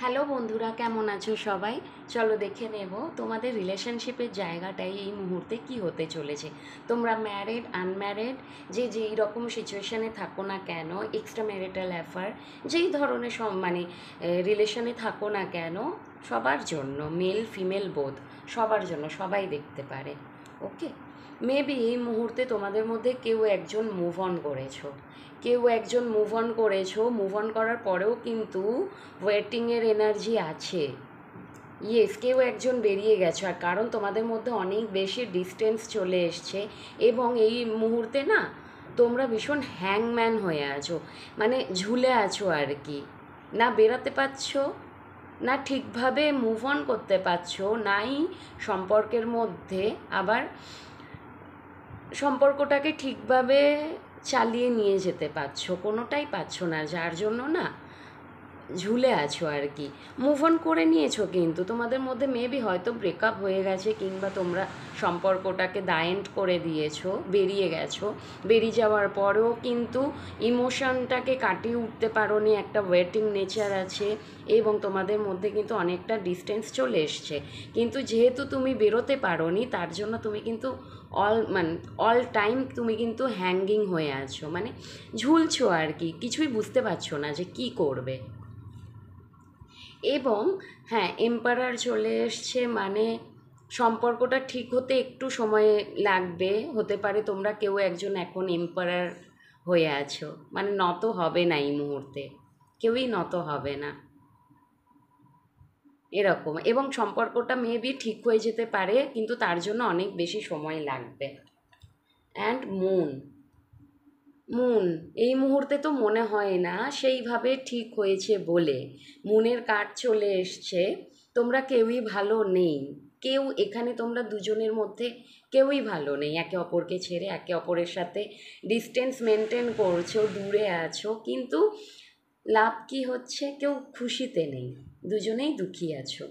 Hello বন্ধুরা, কেমন আছো সবাই? চলো দেখে নেব তোমাদের রিলেশনশিপের জায়গাটাই এই মুহূর্তে কি হতে চলেছে। তোমরা ম্যারিড, আনম্যারিড, যেই রকম সিচুয়েশানে থাকো না কেন, এক্সট্রা ম্যারিটাল অ্যাফেয়ার, যেই ধরনের রিলেশনে থাকো না কেন, সবার জন্য, মেল ফিমেল বোথ, সবার জন্য, সবাই দেখতে পারে। ওকে, মেবি এই মুহূর্তে তোমাদের মধ্যে কেউ একজন মুভ অন করেছো, মুভ অন করার পরেও কিন্তু ওয়েটিংয়ের এনার্জি আছে। ইয়েস, কেউ একজন বেরিয়ে গেছো, আর কারণ তোমাদের মধ্যে অনেক বেশি ডিস্টেন্স চলে এসছে এবং এই মুহূর্তে না তোমরা ভীষণ হ্যাংম্যান হয়ে আছো, মানে ঝুলে আছো আর কি। না বেরাতে পারছো, না ঠিকভাবে মুভ অন করতে পারছো, নাই সম্পর্কের মধ্যে আবার সম্পর্কটাকে ঠিকভাবে চালিয়ে নিয়ে যেতে পারছো, কোনোটাই পারছো না, যার জন্য না ঝুলে আছো আর কি। মুভ অন করে নিয়েছো কিন্তু তোমাদের মধ্যে মেবি হয়তো ব্রেকআপ হয়ে গেছে, কিংবা তোমরা সম্পর্কটাকে দা এন্ড করে দিয়েছো, বেরিয়ে গেছো। বেরিয়ে যাওয়ার পরেও কিন্তু ইমোশনটাকে কাটিয়ে উঠতে পারো নি, একটা ওয়েটিং নেচার আছে এবং তোমাদের মধ্যে কিন্তু অনেকটা ডিস্টেন্স চলে এসছে। কিন্তু যেহেতু তুমি বেরোতে পারো নি, তার জন্য তুমি কিন্তু অল টাইম তুমি কিন্তু হ্যাঙ্গিং হয়ে আছো, মানে ঝুলছো আর কি, কিছুই বুঝতে পারছো না যে কি করবে। এবং হ্যাঁ, এম্পারার চলে এসছে, মানে সম্পর্কটা ঠিক হতে একটু সময় লাগবে, হতে পারে তোমরা কেউ একজন এখন এম্পারার হয়ে আছো, মানে নত হবে না এই মুহূর্তে, কেউই নত হবে না এরকম। এবং সম্পর্কটা মেবি ঠিক হয়ে যেতে পারে, কিন্তু তার জন্য অনেক বেশি সময় লাগবে। অ্যান্ড মুন এই মুহূর্তে তো মনে হয় না সেইভাবে ঠিক হয়েছে বলে। মুনের কার্ড চলে এসছে, তোমরা কেউই ভালো নেই। কেউ এখানে, তোমরা দুজনের মধ্যে কেউই ভালো নেই, একে অপরকে ছেড়ে একে অপরের সাথে ডিস্টেন্স মেনটেন করছো, দূরে আছো, কিন্তু লাভ কি হচ্ছে, কেউ খুশিতে নেই, দুজনেই দুঃখী আছো।